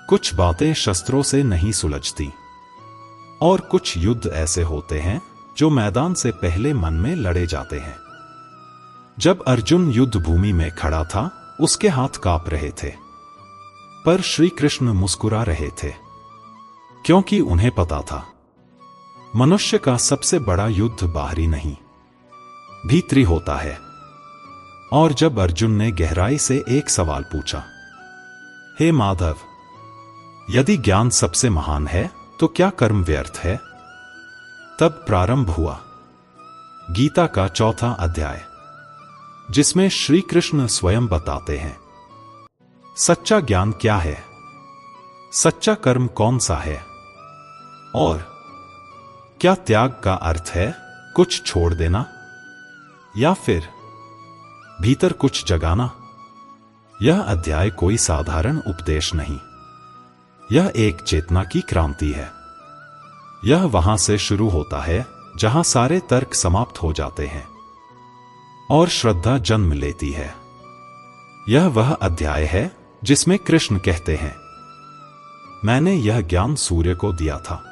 कुछ बातें शस्त्रों से नहीं सुलझती और कुछ युद्ध ऐसे होते हैं जो मैदान से पहले मन में लड़े जाते हैं। जब अर्जुन युद्ध भूमि में खड़ा था, उसके हाथ कांप रहे थे, पर श्री कृष्ण मुस्कुरा रहे थे, क्योंकि उन्हें पता था मनुष्य का सबसे बड़ा युद्ध बाहरी नहीं, भीतरी होता है। और जब अर्जुन ने गहराई से एक सवाल पूछा, हे माधव, यदि ज्ञान सबसे महान है तो क्या कर्म व्यर्थ है? तब प्रारंभ हुआ गीता का चौथा अध्याय, जिसमें श्री कृष्ण स्वयं बताते हैं सच्चा ज्ञान क्या है, सच्चा कर्म कौन सा है, और क्या त्याग का अर्थ है कुछ छोड़ देना या फिर भीतर कुछ जगाना। यह अध्याय कोई साधारण उपदेश नहीं, यह एक चेतना की क्रांति है। यह वहां से शुरू होता है जहां सारे तर्क समाप्त हो जाते हैं और श्रद्धा जन्म लेती है। यह वह अध्याय है जिसमें कृष्ण कहते हैं, मैंने यह ज्ञान सूर्य को दिया था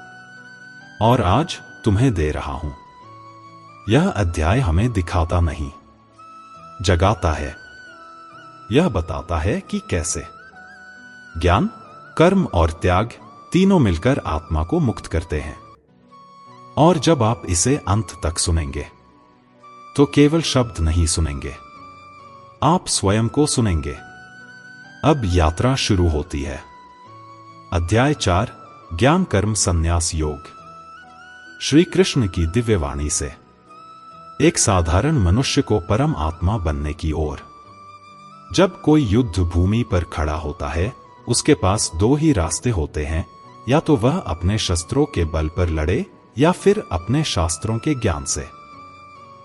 और आज तुम्हें दे रहा हूं। यह अध्याय हमें दिखाता नहीं, जगाता है। यह बताता है कि कैसे ज्ञान, कर्म और त्याग तीनों मिलकर आत्मा को मुक्त करते हैं। और जब आप इसे अंत तक सुनेंगे तो केवल शब्द नहीं सुनेंगे, आप स्वयं को सुनेंगे। अब यात्रा शुरू होती है। अध्याय 4, ज्ञान कर्म संन्यास योग। श्री कृष्ण की दिव्य वाणी से एक साधारण मनुष्य को परम आत्मा बनने की ओर। जब कोई युद्ध भूमि पर खड़ा होता है, उसके पास दो ही रास्ते होते हैं, या तो वह अपने शस्त्रों के बल पर लड़े या फिर अपने शास्त्रों के ज्ञान से।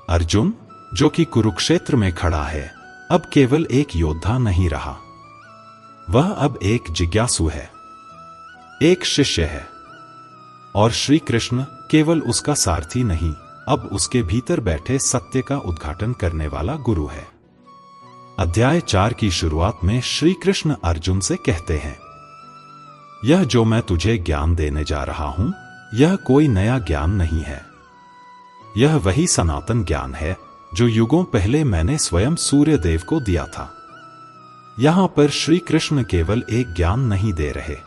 अर्जुन, जो कि कुरुक्षेत्र में खड़ा है, अब केवल एक योद्धा नहीं रहा, वह अब एक जिज्ञासु है, एक शिष्य है। और श्री कृष्ण केवल उसका सारथी नहीं, अब उसके भीतर बैठे सत्य का उद्घाटन करने वाला गुरु है। अध्याय 4 की शुरुआत में श्री कृष्ण अर्जुन से कहते हैं, यह जो मैं तुझे ज्ञान देने जा रहा हूं, यह कोई नया ज्ञान नहीं है। यह वही सनातन ज्ञान है जो युगों पहले मैंने स्वयं सूर्य देव को दिया था। यहां पर श्री कृष्ण केवल एक ज्ञान नहीं दे रहे,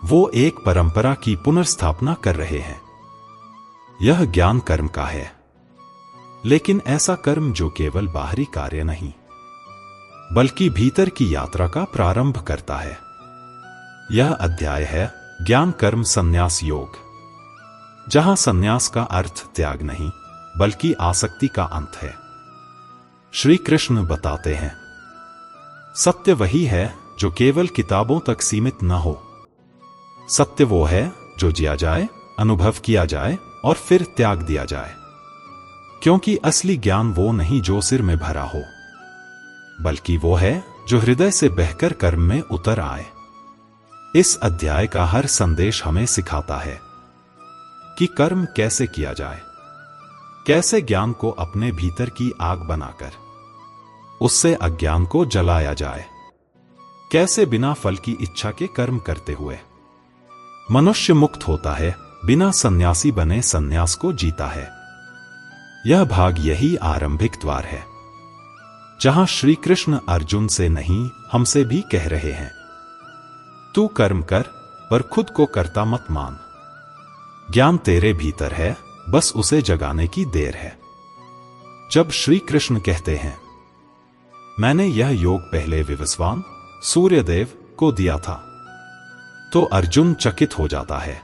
वो एक परंपरा की पुनर्स्थापना कर रहे हैं। यह ज्ञान कर्म का है, लेकिन ऐसा कर्म जो केवल बाहरी कार्य नहीं, बल्कि भीतर की यात्रा का प्रारंभ करता है। यह अध्याय है ज्ञान कर्म संन्यास योग, जहां संन्यास का अर्थ त्याग नहीं, बल्कि आसक्ति का अंत है। श्री कृष्ण बताते हैं, सत्य वही है जो केवल किताबों तक सीमित न हो। सत्य वो है जो जिया जाए, अनुभव किया जाए और फिर त्याग दिया जाए। क्योंकि असली ज्ञान वो नहीं जो सिर में भरा हो, बल्कि वो है जो हृदय से बहकर कर्म में उतर आए। इस अध्याय का हर संदेश हमें सिखाता है कि कर्म कैसे किया जाए, कैसे ज्ञान को अपने भीतर की आग बनाकर उससे अज्ञान को जलाया जाए, कैसे बिना फल की इच्छा के कर्म करते हुए मनुष्य मुक्त होता है, बिना सन्यासी बने सन्यास को जीता है। यह भाग यही आरंभिक द्वार है, जहां श्री कृष्ण अर्जुन से नहीं, हमसे भी कह रहे हैं, तू कर्म कर, पर खुद को कर्ता मत मान। ज्ञान तेरे भीतर है, बस उसे जगाने की देर है। जब श्री कृष्ण कहते हैं, मैंने यह योग पहले विवस्वान सूर्यदेव को दिया था, तो अर्जुन चकित हो जाता है।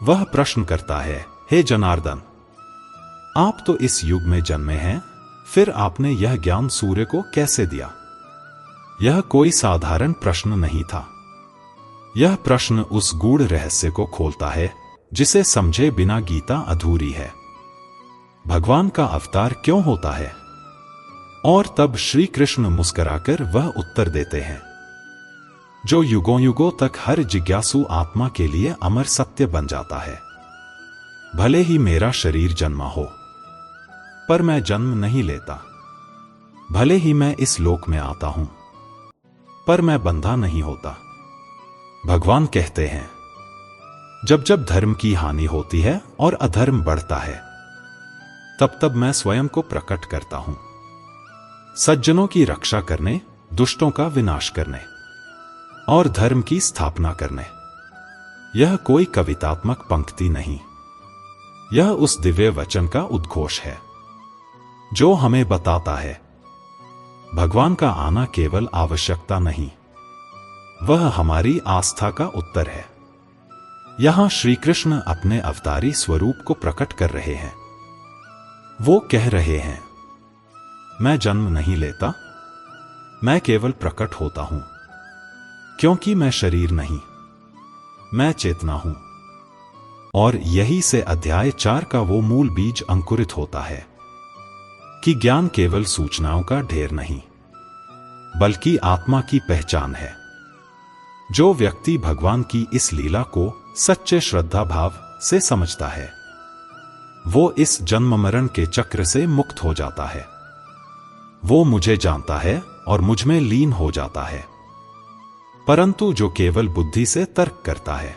वह प्रश्न करता है, हे जनार्दन, आप तो इस युग में जन्मे हैं, फिर आपने यह ज्ञान सूर्य को कैसे दिया? यह कोई साधारण प्रश्न नहीं था। यह प्रश्न उस गूढ़ रहस्य को खोलता है जिसे समझे बिना गीता अधूरी है। भगवान का अवतार क्यों होता है? और तब श्री कृष्ण मुस्कुराकर वह उत्तर देते हैं जो युगों युगों तक हर जिज्ञासु आत्मा के लिए अमर सत्य बन जाता है। भले ही मेरा शरीर जन्मा हो, पर मैं जन्म नहीं लेता। भले ही मैं इस लोक में आता हूं, पर मैं बंधा नहीं होता। भगवान कहते हैं, जब जब धर्म की हानि होती है और अधर्म बढ़ता है, तब तब मैं स्वयं को प्रकट करता हूं, सज्जनों की रक्षा करने, दुष्टों का विनाश करने और धर्म की स्थापना करने। यह कोई कवितात्मक पंक्ति नहीं, यह उस दिव्य वचन का उद्घोष है जो हमें बताता है भगवान का आना केवल आवश्यकता नहीं, वह हमारी आस्था का उत्तर है। यहां श्री कृष्ण अपने अवतारी स्वरूप को प्रकट कर रहे हैं। वो कह रहे हैं, मैं जन्म नहीं लेता, मैं केवल प्रकट होता हूं, क्योंकि मैं शरीर नहीं, मैं चेतना हूं। और यही से अध्याय 4 का वो मूल बीज अंकुरित होता है कि ज्ञान केवल सूचनाओं का ढेर नहीं, बल्कि आत्मा की पहचान है। जो व्यक्ति भगवान की इस लीला को सच्चे श्रद्धा भाव से समझता है, वो इस जन्म मरण के चक्र से मुक्त हो जाता है। वो मुझे जानता है और मुझ में लीन हो जाता है। परंतु जो केवल बुद्धि से तर्क करता है,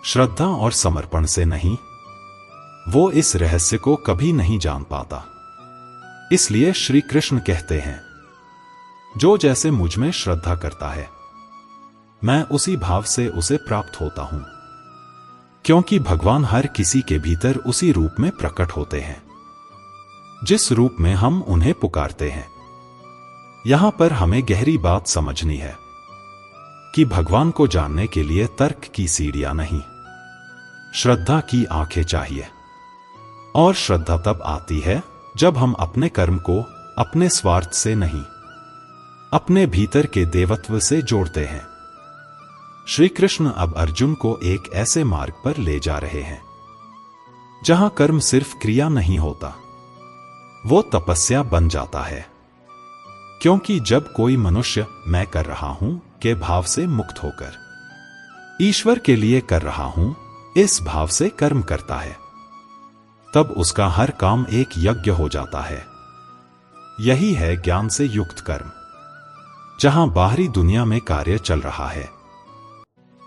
श्रद्धा और समर्पण से नहीं, वो इस रहस्य को कभी नहीं जान पाता। इसलिए श्री कृष्ण कहते हैं, जो जैसे मुझ में श्रद्धा करता है, मैं उसी भाव से उसे प्राप्त होता हूं, क्योंकि भगवान हर किसी के भीतर उसी रूप में प्रकट होते हैं जिस रूप में हम उन्हें पुकारते हैं। यहां पर हमें गहरी बात समझनी है कि भगवान को जानने के लिए तर्क की सीढ़ियां नहीं, श्रद्धा की आंखें चाहिए। और श्रद्धा तब आती है जब हम अपने कर्म को अपने स्वार्थ से नहीं, अपने भीतर के देवत्व से जोड़ते हैं। श्री कृष्ण अब अर्जुन को एक ऐसे मार्ग पर ले जा रहे हैं जहां कर्म सिर्फ क्रिया नहीं होता, वो तपस्या बन जाता है। क्योंकि जब कोई मनुष्य मैं कर रहा हूं के भाव से मुक्त होकर ईश्वर के लिए कर रहा हूं इस भाव से कर्म करता है, तब उसका हर काम एक यज्ञ हो जाता है। यही है ज्ञान से युक्त कर्म, जहां बाहरी दुनिया में कार्य चल रहा है,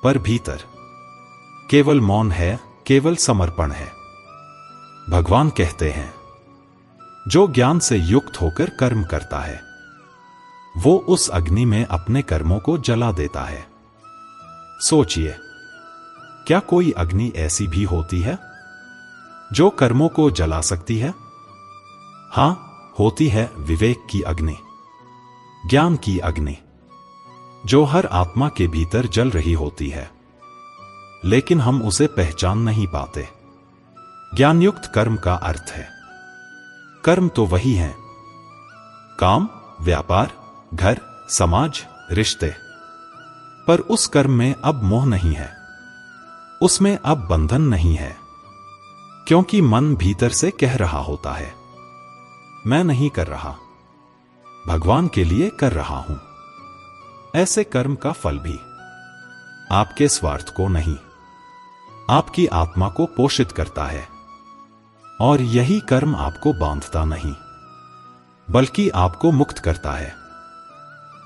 पर भीतर केवल मौन है, केवल समर्पण है। भगवान कहते हैं, जो ज्ञान से युक्त होकर कर्म करता है, वो उस अग्नि में अपने कर्मों को जला देता है। सोचिए, क्या कोई अग्नि ऐसी भी होती है जो कर्मों को जला सकती है? हां, होती है विवेक की अग्नि, ज्ञान की अग्नि, जो हर आत्मा के भीतर जल रही होती है, लेकिन हम उसे पहचान नहीं पाते। ज्ञानयुक्त कर्म का अर्थ है, कर्म तो वही हैं, काम, व्यापार, घर, समाज, रिश्ते, पर उस कर्म में अब मोह नहीं है, उसमें अब बंधन नहीं है, क्योंकि मन भीतर से कह रहा होता है, मैं नहीं कर रहा, भगवान के लिए कर रहा हूं। ऐसे कर्म का फल भी आपके स्वार्थ को नहीं, आपकी आत्मा को पोषित करता है। और यही कर्म आपको बांधता नहीं, बल्कि आपको मुक्त करता है।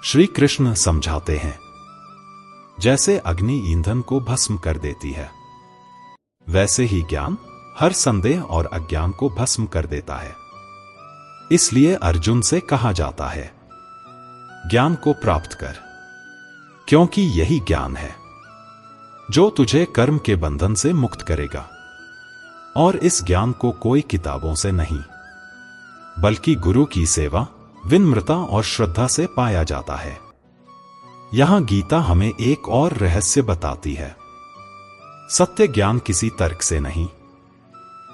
श्री कृष्ण समझाते हैं, जैसे अग्नि ईंधन को भस्म कर देती है, वैसे ही ज्ञान हर संदेह और अज्ञान को भस्म कर देता है। इसलिए अर्जुन से कहा जाता है, ज्ञान को प्राप्त कर, क्योंकि यही ज्ञान है जो तुझे कर्म के बंधन से मुक्त करेगा। और इस ज्ञान को कोई किताबों से नहीं, बल्कि गुरु की सेवा, विनम्रता और श्रद्धा से पाया जाता है। यहां गीता हमें एक और रहस्य बताती है, सत्य ज्ञान किसी तर्क से नहीं,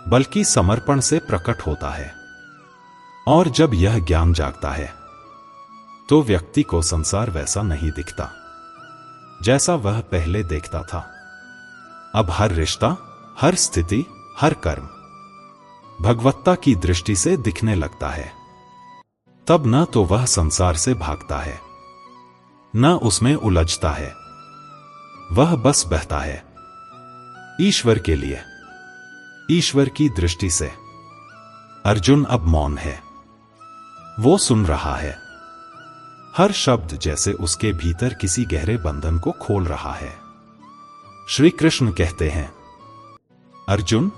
बल्कि समर्पण से प्रकट होता है। और जब यह ज्ञान जागता है, तो व्यक्ति को संसार वैसा नहीं दिखता जैसा वह पहले देखता था। अब हर रिश्ता, हर स्थिति, हर कर्म भगवत्ता की दृष्टि से दिखने लगता है। तब न तो वह संसार से भागता है, न उसमें उलझता है, वह बस बहता है ईश्वर के लिए, ईश्वर की दृष्टि से। अर्जुन अब मौन है, वो सुन रहा है, हर शब्द जैसे उसके भीतर किसी गहरे बंधन को खोल रहा है। श्री कृष्ण कहते हैं, अर्जुन,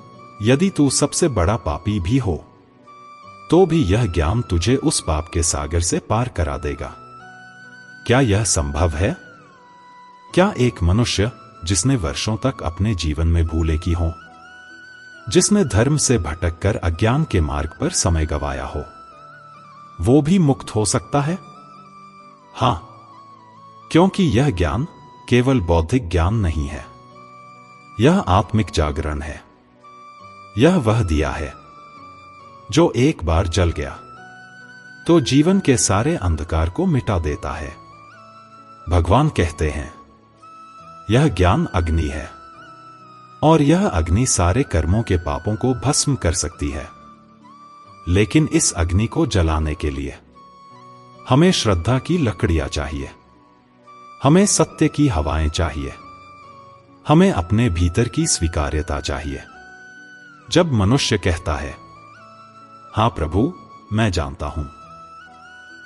यदि तू सबसे बड़ा पापी भी हो तो भी यह ज्ञान तुझे उस पाप के सागर से पार करा देगा। क्या यह संभव है? क्या एक मनुष्य जिसने वर्षों तक अपने जीवन में भूले की हो, जिसने धर्म से भटककर अज्ञान के मार्ग पर समय गवाया हो, वो भी मुक्त हो सकता है? हां, क्योंकि यह ज्ञान केवल बौद्धिक ज्ञान नहीं है, यह आत्मिक जागरण है। यह वह दिया है जो एक बार जल गया तो जीवन के सारे अंधकार को मिटा देता है। भगवान कहते हैं, यह ज्ञान अग्नि है और यह अग्नि सारे कर्मों के पापों को भस्म कर सकती है। लेकिन इस अग्नि को जलाने के लिए हमें श्रद्धा की लकड़ियां चाहिए, हमें सत्य की हवाएं चाहिए, हमें अपने भीतर की स्वीकार्यता चाहिए। जब मनुष्य कहता है, हां प्रभु, मैं जानता हूं,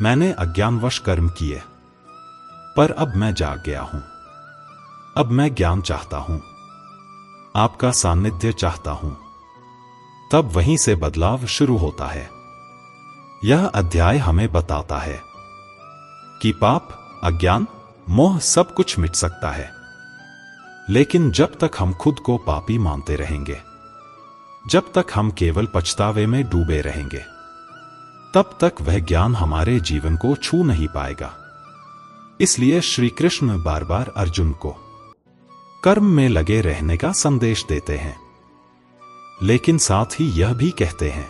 मैंने अज्ञानवश कर्म किए, पर अब मैं जाग गया हूं, अब मैं ज्ञान चाहता हूं, आपका सानिध्य चाहता हूं, तब वहीं से बदलाव शुरू होता है। यह अध्याय हमें बताता है कि पाप, अज्ञान, मोह सब कुछ मिट सकता है, लेकिन जब तक हम खुद को पापी मानते रहेंगे, जब तक हम केवल पछतावे में डूबे रहेंगे, तब तक वह ज्ञान हमारे जीवन को छू नहीं पाएगा। इसलिए श्री कृष्ण बार बार अर्जुन को कर्म में लगे रहने का संदेश देते हैं, लेकिन साथ ही यह भी कहते हैं,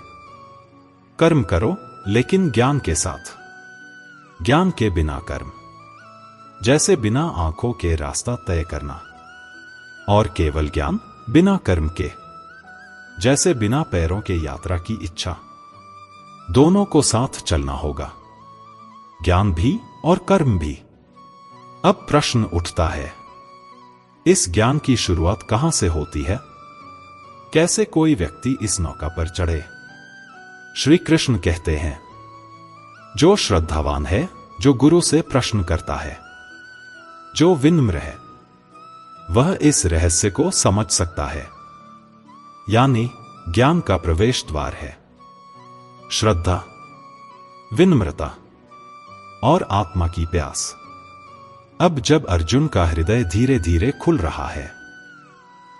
कर्म करो लेकिन ज्ञान के साथ, ज्ञान के बिना कर्म, जैसे बिना आंखों के रास्ता तय करना, और केवल ज्ञान बिना कर्म के, जैसे बिना पैरों के यात्रा की इच्छा। दोनों को साथ चलना होगा, ज्ञान भी और कर्म भी। अब प्रश्न उठता है, इस ज्ञान की शुरुआत कहां से होती है? कैसे कोई व्यक्ति इस नौका पर चढ़े? श्री कृष्ण कहते हैं, जो श्रद्धावान है, जो गुरु से प्रश्न करता है, जो विनम्र है, वह इस रहस्य को समझ सकता है। यानी ज्ञान का प्रवेश द्वार है श्रद्धा, विनम्रता और आत्मा की प्यास। अब जब अर्जुन का हृदय धीरे धीरे खुल रहा है,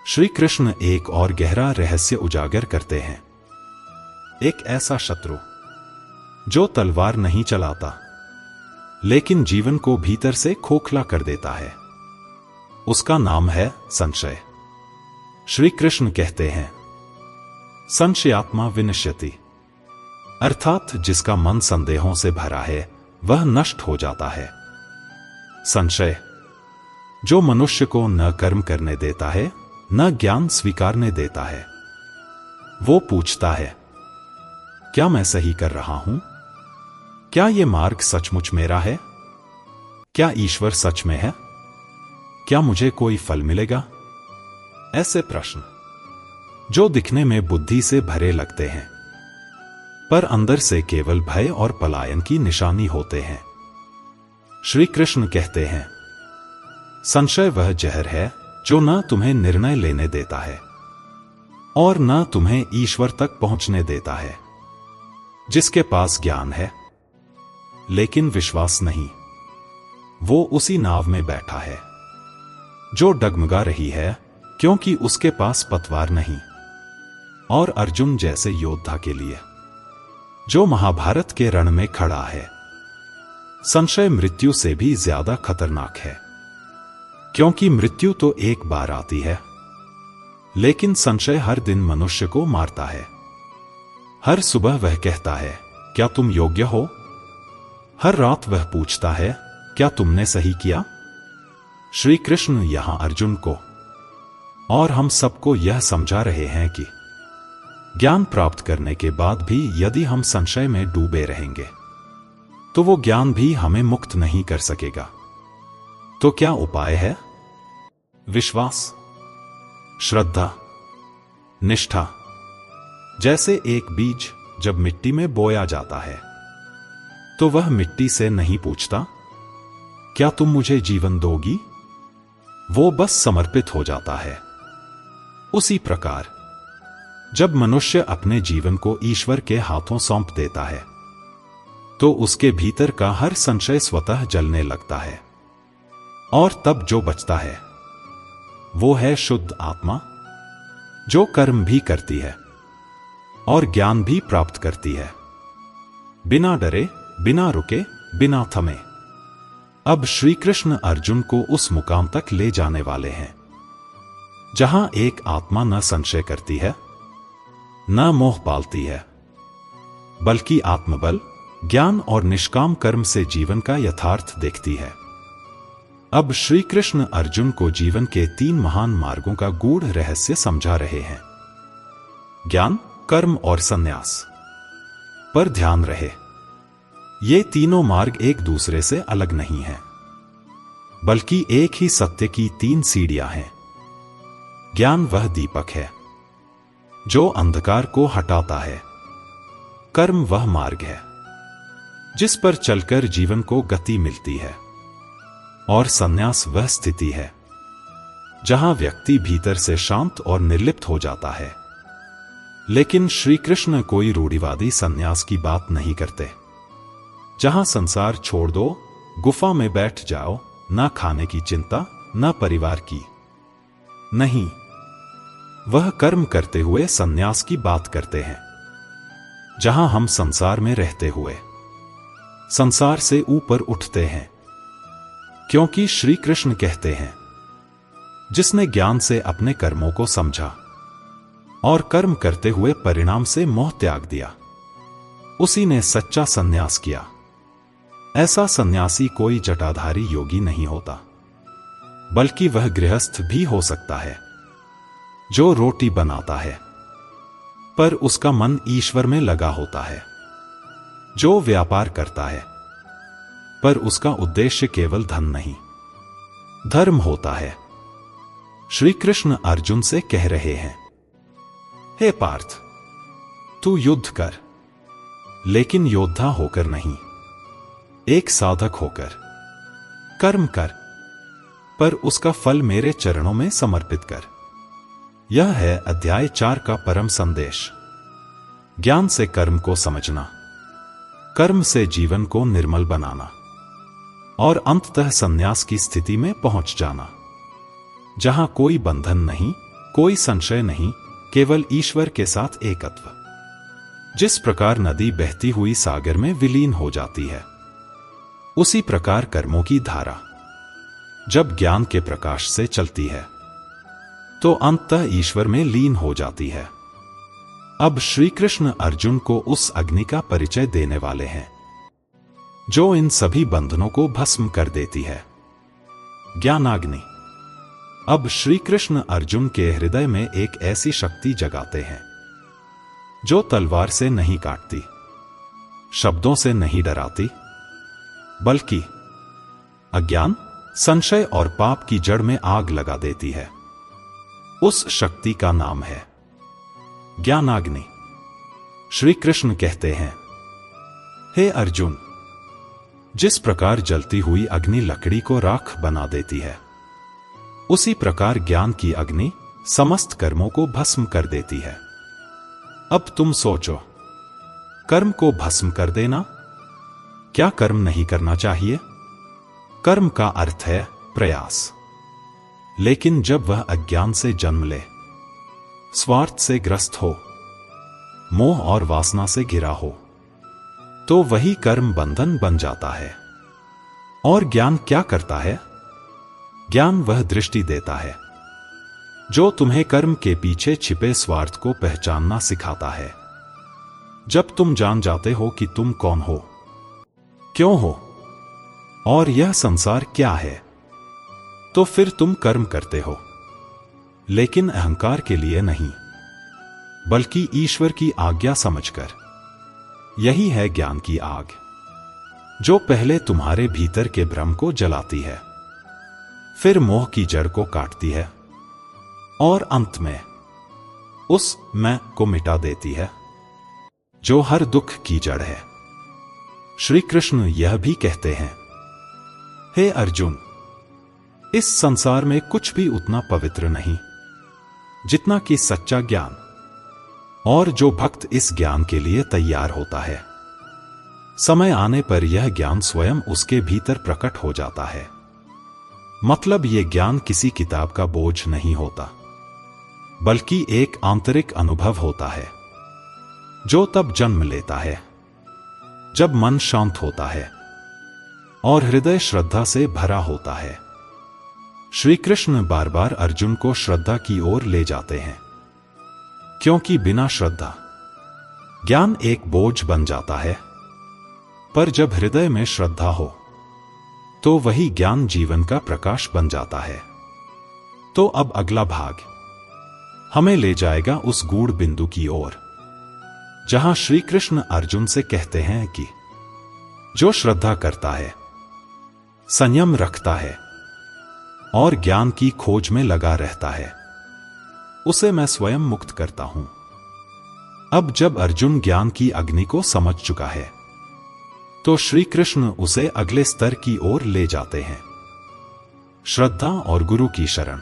श्री कृष्ण एक और गहरा रहस्य उजागर करते हैं। एक ऐसा शत्रु जो तलवार नहीं चलाता, लेकिन जीवन को भीतर से खोखला कर देता है, उसका नाम है संशय। श्री कृष्ण कहते हैं, संशयात्मा विनश्यति, अर्थात जिसका मन संदेहों से भरा है वह नष्ट हो जाता है। संशय जो मनुष्य को न कर्म करने देता है, न ज्ञान स्वीकारने देता है। वो पूछता है, क्या मैं सही कर रहा हूं? क्या यह मार्ग सचमुच मेरा है? क्या ईश्वर सच में है? क्या मुझे कोई फल मिलेगा? ऐसे प्रश्न जो दिखने में बुद्धि से भरे लगते हैं, पर अंदर से केवल भय और पलायन की निशानी होते हैं। श्री कृष्ण कहते हैं, संशय वह जहर है जो न तुम्हें निर्णय लेने देता है और न तुम्हें ईश्वर तक पहुंचने देता है। जिसके पास ज्ञान है लेकिन विश्वास नहीं, वो उसी नाव में बैठा है जो डगमगा रही है, क्योंकि उसके पास पतवार नहीं। और अर्जुन जैसे योद्धा के लिए जो महाभारत के रण में खड़ा है, संशय मृत्यु से भी ज्यादा खतरनाक है, क्योंकि मृत्यु तो एक बार आती है, लेकिन संशय हर दिन मनुष्य को मारता है। हर सुबह वह कहता है, क्या तुम योग्य हो? हर रात वह पूछता है, क्या तुमने सही किया? श्री कृष्ण यहां अर्जुन को और हम सबको यह समझा रहे हैं कि ज्ञान प्राप्त करने के बाद भी यदि हम संशय में डूबे रहेंगे, तो वो ज्ञान भी हमें मुक्त नहीं कर सकेगा। तो क्या उपाय है? विश्वास, श्रद्धा, निष्ठा। जैसे एक बीज जब मिट्टी में बोया जाता है, तो वह मिट्टी से नहीं पूछता क्या तुम मुझे जीवन दोगी? वो बस समर्पित हो जाता है। उसी प्रकार जब मनुष्य अपने जीवन को ईश्वर के हाथों सौंप देता है तो उसके भीतर का हर संशय स्वतः जलने लगता है, और तब जो बचता है वो है शुद्ध आत्मा, जो कर्म भी करती है और ज्ञान भी प्राप्त करती है, बिना डरे, बिना रुके, बिना थमे। अब श्री कृष्ण अर्जुन को उस मुकाम तक ले जाने वाले हैं जहां एक आत्मा न संशय करती है, न मोह पालती है, बल्कि आत्मबल, ज्ञान और निष्काम कर्म से जीवन का यथार्थ देखती है। अब श्री कृष्ण अर्जुन को जीवन के 3 महान मार्गों का गूढ़ रहस्य समझा रहे हैं, ज्ञान, कर्म और संन्यास। पर ध्यान रहे, ये तीनों मार्ग एक दूसरे से अलग नहीं हैं, बल्कि एक ही सत्य की 3 सीढ़ियां हैं। ज्ञान वह दीपक है जो अंधकार को हटाता है, कर्म वह मार्ग है जिस पर चलकर जीवन को गति मिलती है, और संन्यास वह स्थिति है जहां व्यक्ति भीतर से शांत और निर्लिप्त हो जाता है। लेकिन श्री कृष्ण कोई रूढ़िवादी संन्यास की बात नहीं करते, जहां संसार छोड़ दो, गुफा में बैठ जाओ, ना खाने की चिंता, ना परिवार की। नहीं, वह कर्म करते हुए संन्यास की बात करते हैं, जहां हम संसार में रहते हुए संसार से ऊपर उठते हैं। क्योंकि श्री कृष्ण कहते हैं, जिसने ज्ञान से अपने कर्मों को समझा और कर्म करते हुए परिणाम से मोह त्याग दिया, उसी ने सच्चा संन्यास किया। ऐसा सन्यासी कोई जटाधारी योगी नहीं होता, बल्कि वह गृहस्थ भी हो सकता है जो रोटी बनाता है पर उसका मन ईश्वर में लगा होता है, जो व्यापार करता है पर उसका उद्देश्य केवल धन नहीं, धर्म होता है। श्री कृष्ण अर्जुन से कह रहे हैं, हे पार्थ, तू युद्ध कर, लेकिन योद्धा होकर नहीं, एक साधक होकर। कर्म कर, पर उसका फल मेरे चरणों में समर्पित कर। यह है अध्याय 4 का परम संदेश। ज्ञान से कर्म को समझना, कर्म से जीवन को निर्मल बनाना, और अंततः संन्यास की स्थिति में पहुंच जाना, जहां कोई बंधन नहीं, कोई संशय नहीं, केवल ईश्वर के साथ एकत्व। जिस प्रकार नदी बहती हुई सागर में विलीन हो जाती है, उसी प्रकार कर्मों की धारा जब ज्ञान के प्रकाश से चलती है तो अंततः ईश्वर में लीन हो जाती है। अब श्री कृष्ण अर्जुन को उस अग्नि का परिचय देने वाले हैं जो इन सभी बंधनों को भस्म कर देती है, ज्ञानाग्नि। अब श्री कृष्ण अर्जुन के हृदय में एक ऐसी शक्ति जगाते हैं जो तलवार से नहीं काटती, शब्दों से नहीं डराती, बल्कि अज्ञान, संशय और पाप की जड़ में आग लगा देती है। उस शक्ति का नाम है ज्ञानाग्नि। श्री कृष्ण कहते हैं, हे अर्जुन, जिस प्रकार जलती हुई अग्नि लकड़ी को राख बना देती है, उसी प्रकार ज्ञान की अग्नि समस्त कर्मों को भस्म कर देती है। अब तुम सोचो, कर्म को भस्म कर देना, क्या कर्म नहीं करना चाहिए? कर्म का अर्थ है प्रयास। लेकिन जब वह अज्ञान से जन्म ले, स्वार्थ से ग्रस्त हो, मोह और वासना से घिरा हो, तो वही कर्म बंधन बन जाता है। और ज्ञान क्या करता है? ज्ञान वह दृष्टि देता है जो तुम्हें कर्म के पीछे छिपे स्वार्थ को पहचानना सिखाता है। जब तुम जान जाते हो कि तुम कौन हो, क्यों हो और यह संसार क्या है, तो फिर तुम कर्म करते हो, लेकिन अहंकार के लिए नहीं, बल्कि ईश्वर की आज्ञा समझकर। यही है ज्ञान की आग, जो पहले तुम्हारे भीतर के भ्रम को जलाती है, फिर मोह की जड़ को काटती है, और अंत में उस मैं को मिटा देती है जो हर दुख की जड़ है। श्री कृष्ण यह भी कहते हैं, हे अर्जुन, इस संसार में कुछ भी उतना पवित्र नहीं जितना कि सच्चा ज्ञान, और जो भक्त इस ज्ञान के लिए तैयार होता है, समय आने पर यह ज्ञान स्वयं उसके भीतर प्रकट हो जाता है। मतलब ये ज्ञान किसी किताब का बोझ नहीं होता, बल्कि एक आंतरिक अनुभव होता है जो तब जन्म लेता है जब मन शांत होता है और हृदय श्रद्धा से भरा होता है। श्री कृष्ण बार बार अर्जुन को श्रद्धा की ओर ले जाते हैं, क्योंकि बिना श्रद्धा ज्ञान एक बोझ बन जाता है, पर जब हृदय में श्रद्धा हो तो वही ज्ञान जीवन का प्रकाश बन जाता है। तो अब अगला भाग हमें ले जाएगा उस गूढ़ बिंदु की ओर जहां श्री कृष्ण अर्जुन से कहते हैं कि जो श्रद्धा करता है, संयम रखता है और ज्ञान की खोज में लगा रहता है, उसे मैं स्वयं मुक्त करता हूं। अब जब अर्जुन ज्ञान की अग्नि को समझ चुका है, तो श्री कृष्ण उसे अगले स्तर की ओर ले जाते हैं, श्रद्धा और गुरु की शरण।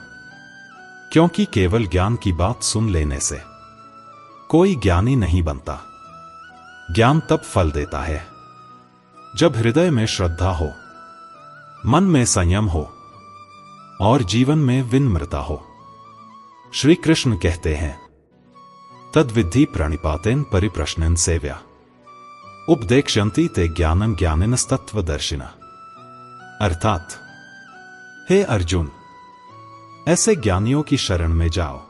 क्योंकि केवल ज्ञान की बात सुन लेने से कोई ज्ञानी नहीं बनता। ज्ञान तब फल देता है जब हृदय में श्रद्धा हो, मन में संयम हो और जीवन में विनम्रता हो। श्री कृष्ण कहते हैं, तद्विद्धि प्रणिपातेन परिप्रश्नेन सेव्या उपदेक्ष्यन्ति ते ज्ञानं ज्ञानिनस्तत्त्वदर्शिनः। अर्थात, हे अर्जुन, ऐसे ज्ञानियों की शरण में जाओ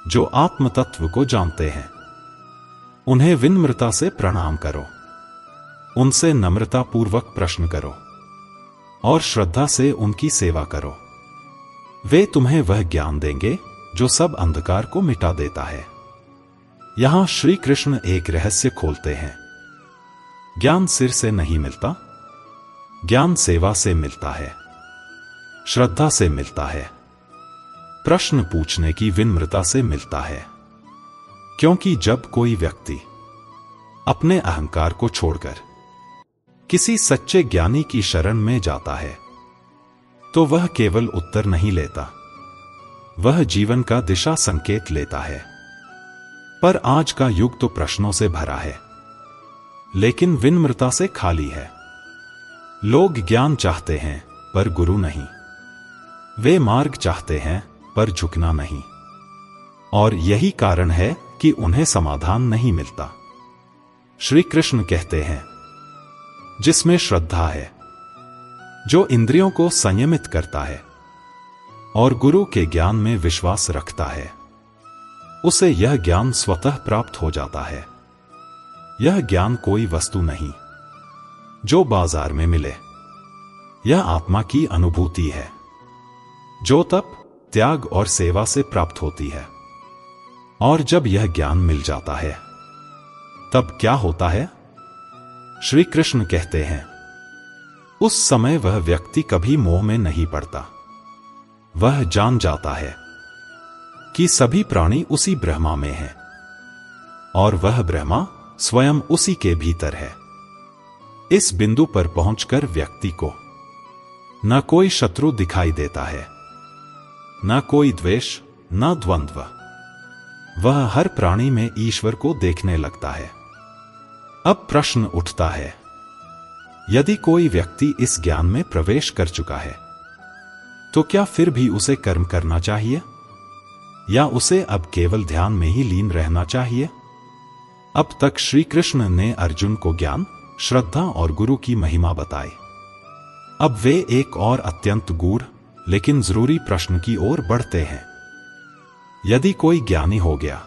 जो आत्म तत्व को जानते हैं। उन्हें विनम्रता से प्रणाम करो, उनसे नम्रता पूर्वक प्रश्न करो और श्रद्धा से उनकी सेवा करो। वे तुम्हें वह ज्ञान देंगे जो सब अंधकार को मिटा देता है। यहां श्री कृष्ण एक रहस्य खोलते हैं। ज्ञान सिर से नहीं मिलता, ज्ञान सेवा से मिलता है, श्रद्धा से मिलता है, प्रश्न पूछने की विनम्रता से मिलता है। क्योंकि जब कोई व्यक्ति अपने अहंकार को छोड़कर किसी सच्चे ज्ञानी की शरण में जाता है, तो वह केवल उत्तर नहीं लेता, वह जीवन का दिशा संकेत लेता है। पर आज का युग तो प्रश्नों से भरा है, लेकिन विनम्रता से खाली है। लोग ज्ञान चाहते हैं पर गुरु नहीं, वे मार्ग चाहते हैं पर झुकना नहीं। और यही कारण है कि उन्हें समाधान नहीं मिलता। श्री कृष्ण कहते हैं, जिसमें श्रद्धा है, जो इंद्रियों को संयमित करता है और गुरु के ज्ञान में विश्वास रखता है, उसे यह ज्ञान स्वतः प्राप्त हो जाता है। यह ज्ञान कोई वस्तु नहीं जो बाजार में मिले, यह आत्मा की अनुभूति है जो तप, त्याग और सेवा से प्राप्त होती है। और जब यह ज्ञान मिल जाता है, तब क्या होता है? श्री कृष्ण कहते हैं, उस समय वह व्यक्ति कभी मोह में नहीं पड़ता। वह जान जाता है कि सभी प्राणी उसी ब्रह्मा में हैं और वह ब्रह्मा स्वयं उसी के भीतर है। इस बिंदु पर पहुंचकर व्यक्ति को न कोई शत्रु दिखाई देता है, न कोई द्वेष, न द्वंद्व। वह हर प्राणी में ईश्वर को देखने लगता है। अब प्रश्न उठता है, यदि कोई व्यक्ति इस ज्ञान में प्रवेश कर चुका है, तो क्या फिर भी उसे कर्म करना चाहिए, या उसे अब केवल ध्यान में ही लीन रहना चाहिए? अब तक श्री कृष्ण ने अर्जुन को ज्ञान, श्रद्धा और गुरु की महिमा बताई। अब वे एक और अत्यंत गूढ़ लेकिन जरूरी प्रश्न की ओर बढ़ते हैं। यदि कोई ज्ञानी हो गया,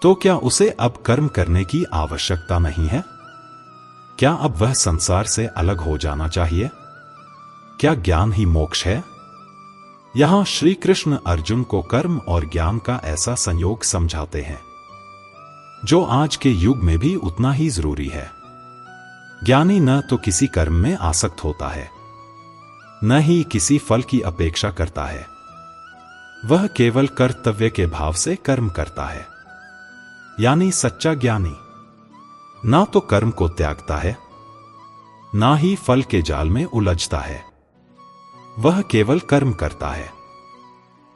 तो क्या उसे अब कर्म करने की आवश्यकता नहीं है? क्या अब वह संसार से अलग हो जाना चाहिए? क्या ज्ञान ही मोक्ष है? यहां श्री कृष्ण अर्जुन को कर्म और ज्ञान का ऐसा संयोग समझाते हैं जो आज के युग में भी उतना ही जरूरी है। ज्ञानी न तो किसी कर्म में आसक्त होता है, न ही किसी फल की अपेक्षा करता है। वह केवल कर्तव्य के भाव से कर्म करता है। यानी सच्चा ज्ञानी ना तो कर्म को त्यागता है, ना ही फल के जाल में उलझता है। वह केवल कर्म करता है।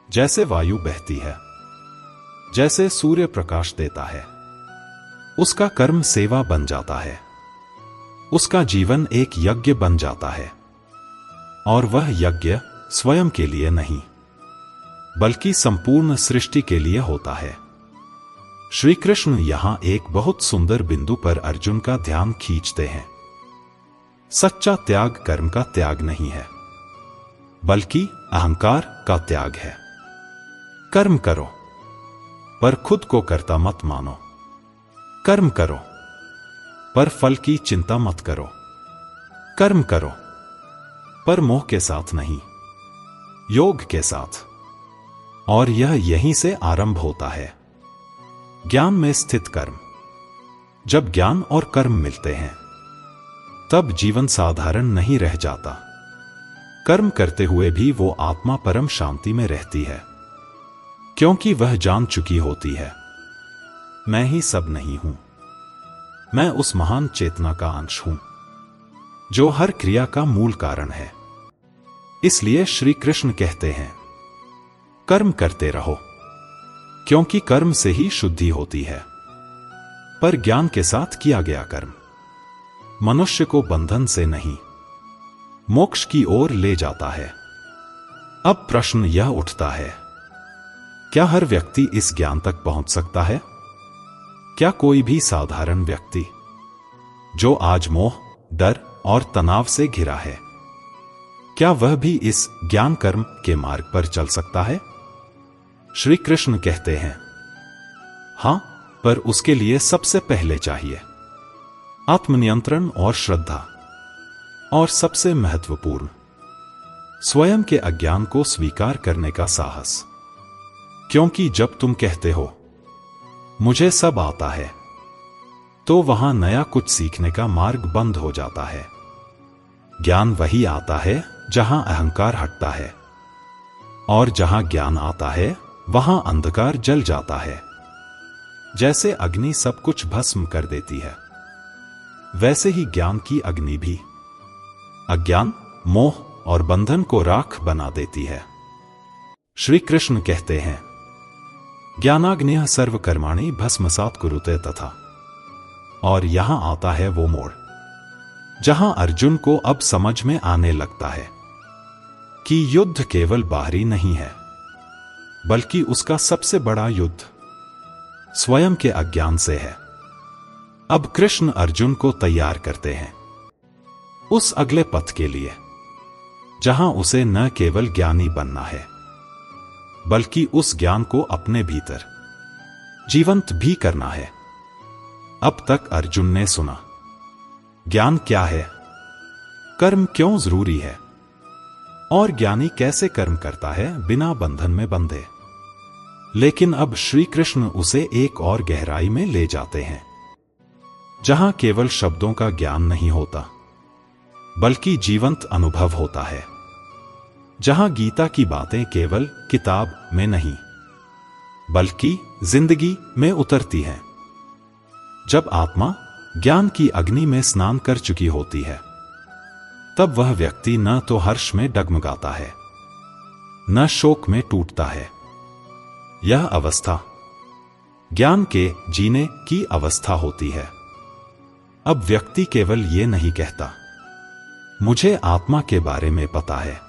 जैसे वायु बहती है, जैसे सूर्य प्रकाश देता है, उसका कर्म सेवा बन जाता है। उसका जीवन एक यज्ञ बन जाता है। और वह यज्ञ स्वयं के लिए नहीं, बल्कि संपूर्ण सृष्टि के लिए होता है। श्री कृष्ण यहां एक बहुत सुंदर बिंदु पर अर्जुन का ध्यान खींचते हैं। सच्चा त्याग कर्म का त्याग नहीं है, बल्कि अहंकार का त्याग है। कर्म करो, पर खुद को कर्ता मत मानो। कर्म करो, पर फल की चिंता मत करो। कर्म करो, पर मोह के साथ नहीं, योग के साथ। और यह यहीं से आरंभ होता है। ज्ञान में स्थित कर्म। जब ज्ञान और कर्म मिलते हैं, तब जीवन साधारण नहीं रह जाता। कर्म करते हुए भी वो आत्मा परम शांति में रहती है, क्योंकि वह जान चुकी होती है, मैं ही सब नहीं हूं। मैं उस महान चेतना का अंश हूं, जो हर क्रिया का मूल कारण है। इसलिए श्री कृष्ण कहते हैं, कर्म करते रहो, क्योंकि कर्म से ही शुद्धि होती है। पर ज्ञान के साथ किया गया कर्म मनुष्य को बंधन से नहीं, मोक्ष की ओर ले जाता है। अब प्रश्न यह उठता है, क्या हर व्यक्ति इस ज्ञान तक पहुंच सकता है? क्या कोई भी साधारण व्यक्ति, जो आज मोह, डर और तनाव से घिरा है, क्या वह भी इस ज्ञान कर्म के मार्ग पर चल सकता है? श्री कृष्ण कहते हैं, हां, पर उसके लिए सबसे पहले चाहिए आत्मनियंत्रण और श्रद्धा, और सबसे महत्वपूर्ण, स्वयं के अज्ञान को स्वीकार करने का साहस। क्योंकि जब तुम कहते हो, मुझे सब आता है, तो वहां नया कुछ सीखने का मार्ग बंद हो जाता है। ज्ञान वही आता है जहां अहंकार हटता है, और जहां ज्ञान आता है वहां अंधकार जल जाता है। जैसे अग्नि सब कुछ भस्म कर देती है, वैसे ही ज्ञान की अग्नि भी अज्ञान, मोह और बंधन को राख बना देती है। श्री कृष्ण कहते हैं, ज्ञानाग्निः सर्वकर्माणि भस्मसात् कुरुते तथा। और यहां आता है वो मोड़, जहां अर्जुन को अब समझ में आने लगता है कि युद्ध केवल बाहरी नहीं है, बल्कि उसका सबसे बड़ा युद्ध स्वयं के अज्ञान से है। अब कृष्ण अर्जुन को तैयार करते हैं उस अगले पथ के लिए, जहां उसे न केवल ज्ञानी बनना है, बल्कि उस ज्ञान को अपने भीतर जीवंत भी करना है। अब तक अर्जुन ने सुना, ज्ञान क्या है, कर्म क्यों जरूरी है, और ज्ञानी कैसे कर्म करता है बिना बंधन में बंधे। लेकिन अब श्री कृष्ण उसे एक और गहराई में ले जाते हैं, जहां केवल शब्दों का ज्ञान नहीं होता, बल्कि जीवंत अनुभव होता है। जहां गीता की बातें केवल किताब में नहीं, बल्कि जिंदगी में उतरती हैं। जब आत्मा ज्ञान की अग्नि में स्नान कर चुकी होती है, तब वह व्यक्ति न तो हर्ष में डगमगाता है, न शोक में टूटता है। यह अवस्था ज्ञान के जीने की अवस्था होती है। अब व्यक्ति केवल ये नहीं कहता, मुझे आत्मा के बारे में पता है,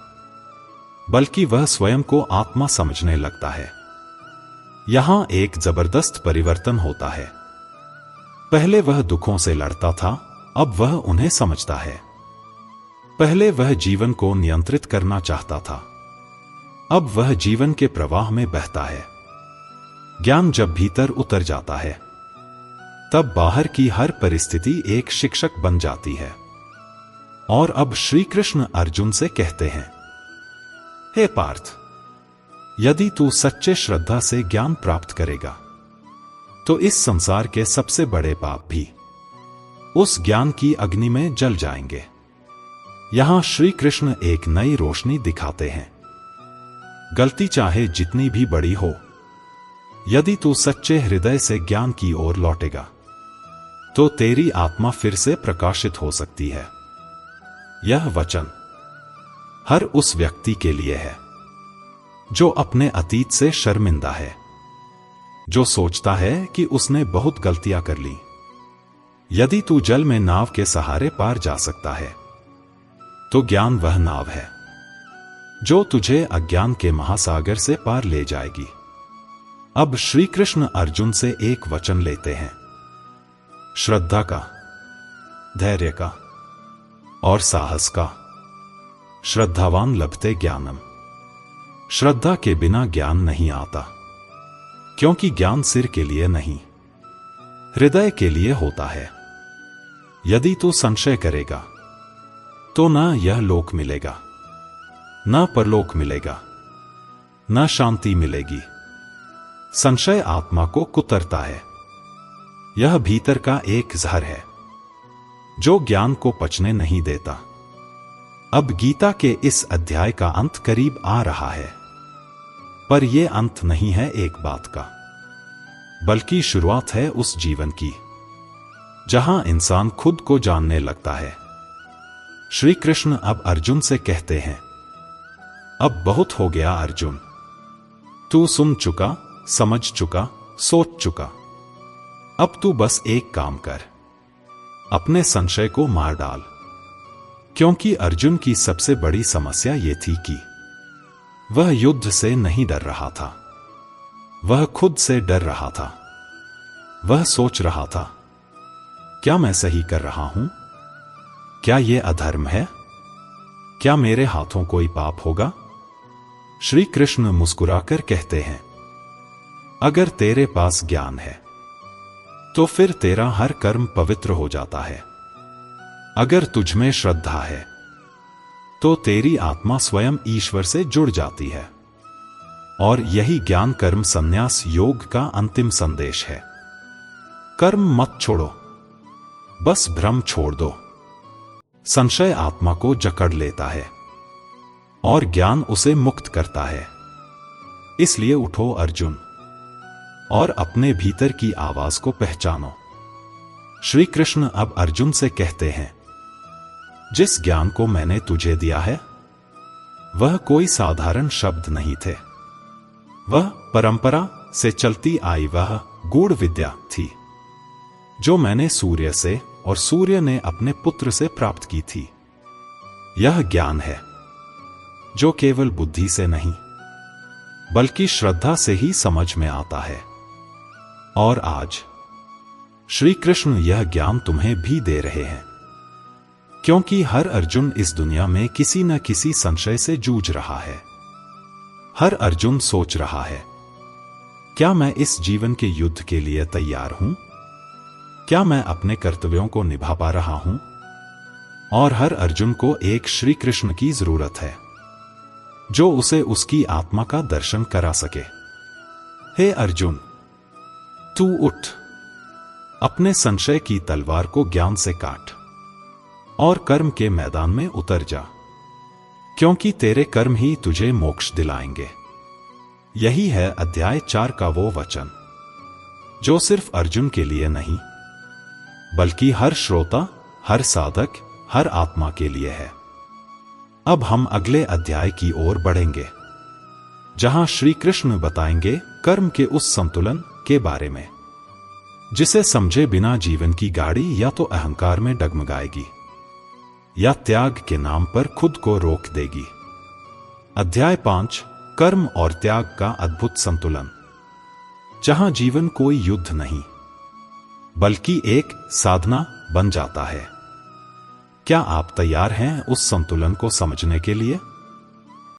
बल्कि वह स्वयं को आत्मा समझने लगता है। यहां एक जबरदस्त परिवर्तन होता है। पहले वह दुखों से लड़ता था, अब वह उन्हें समझता है। पहले वह जीवन को नियंत्रित करना चाहता था, अब वह जीवन के प्रवाह में बहता है। ज्ञान जब भीतर उतर जाता है, तब बाहर की हर परिस्थिति एक शिक्षक बन जाती है। और अब श्री कृष्ण अर्जुन से कहते हैं, हे पार्थ, यदि तू सच्चे श्रद्धा से ज्ञान प्राप्त करेगा, तो इस संसार के सबसे बड़े पाप भी उस ज्ञान की अग्नि में जल जाएंगे। यहां श्री कृष्ण एक नई रोशनी दिखाते हैं। गलती चाहे जितनी भी बड़ी हो, यदि तू सच्चे हृदय से ज्ञान की ओर लौटेगा, तो तेरी आत्मा फिर से प्रकाशित हो सकती है। यह वचन हर उस व्यक्ति के लिए है जो अपने अतीत से शर्मिंदा है, जो सोचता है कि उसने बहुत गलतियां कर ली। यदि तू जल में नाव के सहारे पार जा सकता है, तो ज्ञान वह नाव है जो तुझे अज्ञान के महासागर से पार ले जाएगी। अब श्री कृष्ण अर्जुन से एक वचन लेते हैं, श्रद्धा का, धैर्य का और साहस का। श्रद्धावान लभते ज्ञानम। श्रद्धा के बिना ज्ञान नहीं आता, क्योंकि ज्ञान सिर के लिए नहीं, हृदय के लिए होता है। यदि तू संशय करेगा तो ना यह लोक मिलेगा, ना परलोक मिलेगा, ना शांति मिलेगी। संशय आत्मा को कुतरता है। यह भीतर का एक जहर है जो ज्ञान को पचने नहीं देता। अब गीता के इस अध्याय का अंत करीब आ रहा है, पर यह अंत नहीं है एक बात का, बल्कि शुरुआत है उस जीवन की जहां इंसान खुद को जानने लगता है। श्री कृष्ण अब अर्जुन से कहते हैं, अब बहुत हो गया अर्जुन, तू सुन चुका, समझ चुका, सोच चुका। अब तू बस एक काम कर, अपने संशय को मार डाल। क्योंकि अर्जुन की सबसे बड़ी समस्या यह थी कि वह युद्ध से नहीं डर रहा था, वह खुद से डर रहा था। वह सोच रहा था, क्या मैं सही कर रहा हूं? क्या यह अधर्म है? क्या मेरे हाथों कोई पाप होगा? श्री कृष्ण मुस्कुराकर कहते हैं, अगर तेरे पास ज्ञान है तो फिर तेरा हर कर्म पवित्र हो जाता है। अगर तुझमें श्रद्धा है तो तेरी आत्मा स्वयं ईश्वर से जुड़ जाती है। और यही ज्ञान कर्म संन्यास योग का अंतिम संदेश है। कर्म मत छोड़ो, बस भ्रम छोड़ दो। संशय आत्मा को जकड़ लेता है और ज्ञान उसे मुक्त करता है। इसलिए उठो अर्जुन और अपने भीतर की आवाज को पहचानो। श्री कृष्ण अब अर्जुन से कहते हैं, जिस ज्ञान को मैंने तुझे दिया है वह कोई साधारण शब्द नहीं थे, वह परंपरा से चलती आई वह गूढ़ विद्या थी जो मैंने सूर्य से और सूर्य ने अपने पुत्र से प्राप्त की थी। यह ज्ञान है जो केवल बुद्धि से नहीं बल्कि श्रद्धा से ही समझ में आता है। और आज श्री कृष्ण यह ज्ञान तुम्हें भी दे रहे हैं, क्योंकि हर अर्जुन इस दुनिया में किसी न किसी संशय से जूझ रहा है। हर अर्जुन सोच रहा है, क्या मैं इस जीवन के युद्ध के लिए तैयार हूं? क्या मैं अपने कर्तव्यों को निभा पा रहा हूं? और हर अर्जुन को एक श्री कृष्ण की जरूरत है जो उसे उसकी आत्मा का दर्शन करा सके। हे अर्जुन, तू उठ, अपने संशय की तलवार को ज्ञान से काट और कर्म के मैदान में उतर जा, क्योंकि तेरे कर्म ही तुझे मोक्ष दिलाएंगे। यही है अध्याय 4 का वो वचन जो सिर्फ अर्जुन के लिए नहीं बल्कि हर श्रोता, हर साधक, हर आत्मा के लिए है। अब हम अगले अध्याय की ओर बढ़ेंगे जहां श्री कृष्ण बताएंगे कर्म के उस संतुलन के बारे में जिसे समझे बिना जीवन की गाड़ी या तो अहंकार में डगमगाएगी या त्याग के नाम पर खुद को रोक देगी। अध्याय 5, कर्म और त्याग का अद्भुत संतुलन, जहां जीवन कोई युद्ध नहीं बल्कि एक साधना बन जाता है। क्या आप तैयार हैं उस संतुलन को समझने के लिए?